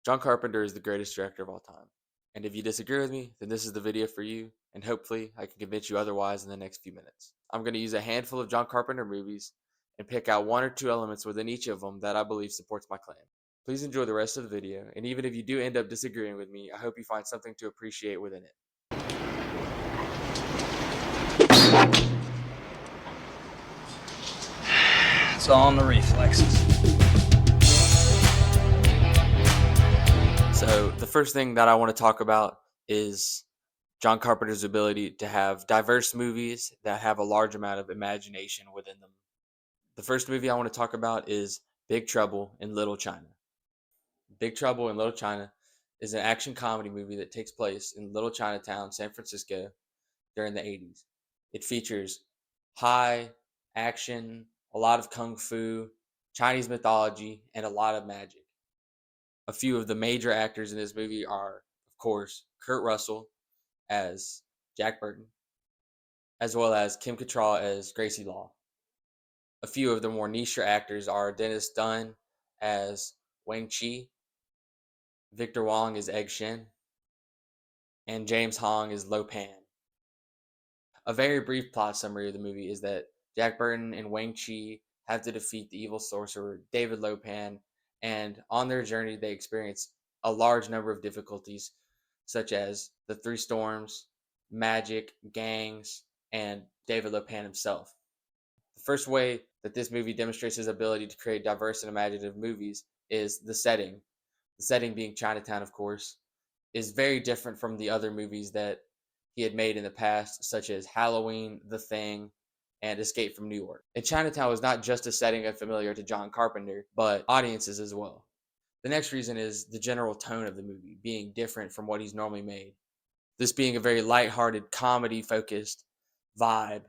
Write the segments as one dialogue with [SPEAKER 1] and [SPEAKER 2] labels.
[SPEAKER 1] John Carpenter is the greatest director of all time. And if you disagree with me, then this is the video for you, and hopefully I can convince you otherwise in the next few minutes. I'm going to use a handful of John Carpenter movies and pick out one or two elements within each of them that I believe supports my claim. Please enjoy the rest of the video, and even if you do end up disagreeing with me, I hope you find something to appreciate within it.
[SPEAKER 2] It's all in the reflexes.
[SPEAKER 1] So the first thing that I want to talk about is John Carpenter's ability to have diverse movies that have a large amount of imagination within them. The first movie I want to talk about is Big Trouble in Little China. Big Trouble in Little China is an action comedy movie that takes place in Little Chinatown, San Francisco during the 80s. It features high action, a lot of kung fu, Chinese mythology, and a lot of magic. A few of the major actors in this movie are, of course, Kurt Russell as Jack Burton, as well as Kim Cattrall as Gracie Law. A few of the more niche actors are Dennis Dunn as Wang Chi, Victor Wong as Egg Shen, and James Hong as Lo Pan. A very brief plot summary of the movie is that Jack Burton and Wang Chi have to defeat the evil sorcerer David Lo Pan, and on their journey they experience a large number of difficulties, such as the three storms, magic, gangs, and David Lo Pan himself. The first way that this movie demonstrates his ability to create diverse and imaginative movies is the setting. The setting being Chinatown, of course, is very different from the other movies that he had made in the past, such as Halloween, The Thing, and Escape from New York. And Chinatown was not just a setting unfamiliar to John Carpenter, but audiences as well. The next reason is the general tone of the movie being different from what he's normally made. This being a very lighthearted, comedy-focused vibe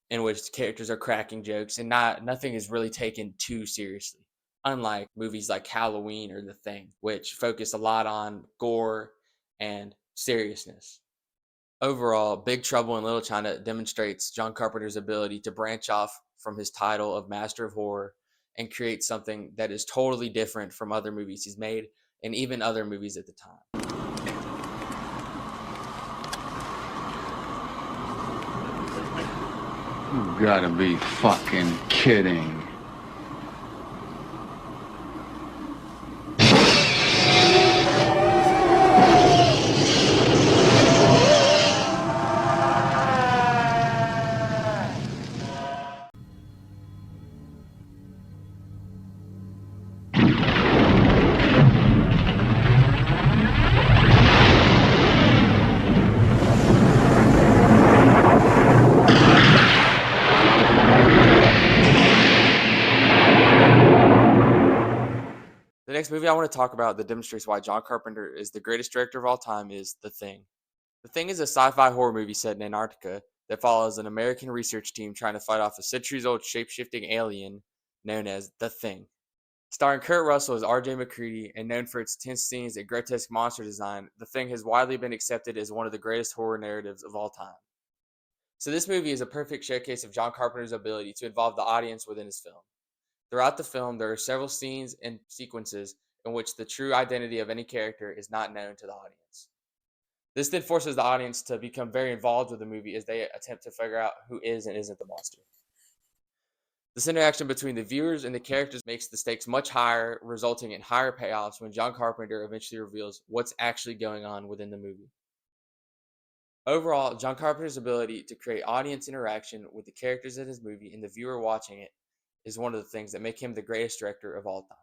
[SPEAKER 1] in which characters are cracking jokes and nothing is really taken too seriously. Unlike movies like Halloween or The Thing, which focus a lot on gore and seriousness. Overall, Big Trouble in Little China demonstrates John Carpenter's ability to branch off from his title of Master of Horror and create something that is totally different from other movies he's made and even other movies at the time.
[SPEAKER 3] You gotta be fucking kidding.
[SPEAKER 1] The next movie I want to talk about that demonstrates why John Carpenter is the greatest director of all time is The Thing. The Thing is a sci-fi horror movie set in Antarctica that follows an American research team trying to fight off a centuries-old shape-shifting alien known as The Thing. Starring Kurt Russell as R.J. McCready and known for its tense scenes and grotesque monster design, The Thing has widely been accepted as one of the greatest horror narratives of all time. So this movie is a perfect showcase of John Carpenter's ability to involve the audience within his film. Throughout the film, there are several scenes and sequences in which the true identity of any character is not known to the audience. This then forces the audience to become very involved with the movie as they attempt to figure out who is and isn't the monster. This interaction between the viewers and the characters makes the stakes much higher, resulting in higher payoffs when John Carpenter eventually reveals what's actually going on within the movie. Overall, John Carpenter's ability to create audience interaction with the characters in his movie and the viewer watching it is one of the things that make him the greatest director of all time.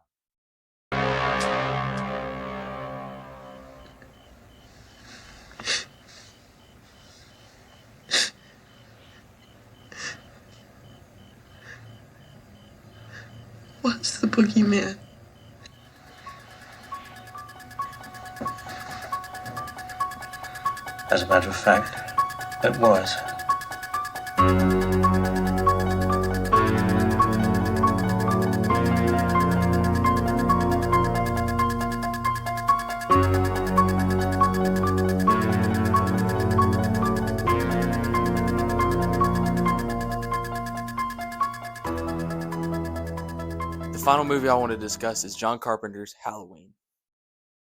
[SPEAKER 4] What's the boogeyman?
[SPEAKER 5] As a matter of fact, it was.
[SPEAKER 1] The final movie I want to discuss is John Carpenter's Halloween.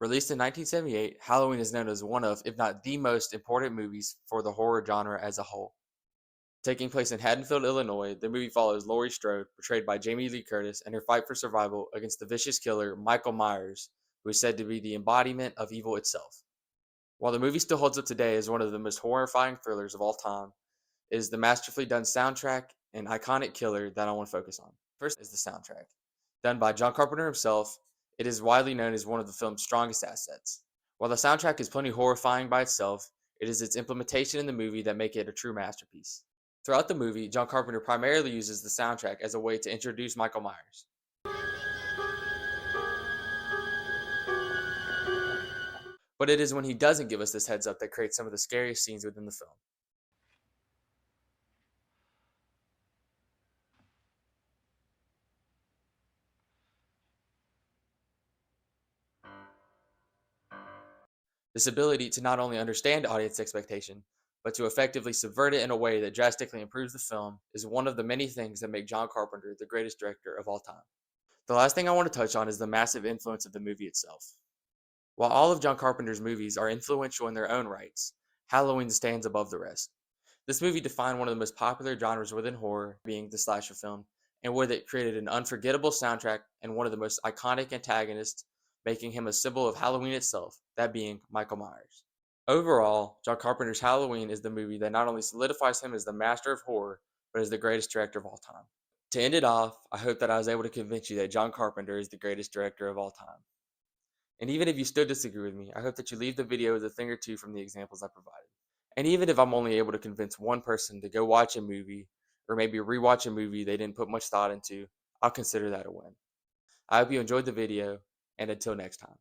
[SPEAKER 1] Released in 1978, Halloween is known as one of, if not the most important movies for the horror genre as a whole. Taking place in Haddonfield, Illinois, the movie follows Laurie Strode, portrayed by Jamie Lee Curtis, and her fight for survival against the vicious killer Michael Myers, who is said to be the embodiment of evil itself. While the movie still holds up today as one of the most horrifying thrillers of all time, it is the masterfully done soundtrack and iconic killer that I want to focus on. First is the soundtrack. Done by John Carpenter himself, it is widely known as one of the film's strongest assets. While the soundtrack is plenty horrifying by itself, it is its implementation in the movie that make it a true masterpiece. Throughout the movie, John Carpenter primarily uses the soundtrack as a way to introduce Michael Myers. But it is when he doesn't give us this heads up that creates some of the scariest scenes within the film. This ability to not only understand audience expectation, but to effectively subvert it in a way that drastically improves the film is one of the many things that make John Carpenter the greatest director of all time. The last thing I want to touch on is the massive influence of the movie itself. While all of John Carpenter's movies are influential in their own rights, Halloween stands above the rest. This movie defined one of the most popular genres within horror, being the slasher film, and with it created an unforgettable soundtrack and one of the most iconic antagonists, making him a symbol of Halloween itself, that being Michael Myers. Overall, John Carpenter's Halloween is the movie that not only solidifies him as the master of horror, but as the greatest director of all time. To end it off, I hope that I was able to convince you that John Carpenter is the greatest director of all time. And even if you still disagree with me, I hope that you leave the video with a thing or two from the examples I provided. And even if I'm only able to convince one person to go watch a movie, or maybe rewatch a movie they didn't put much thought into, I'll consider that a win. I hope you enjoyed the video, and until next time.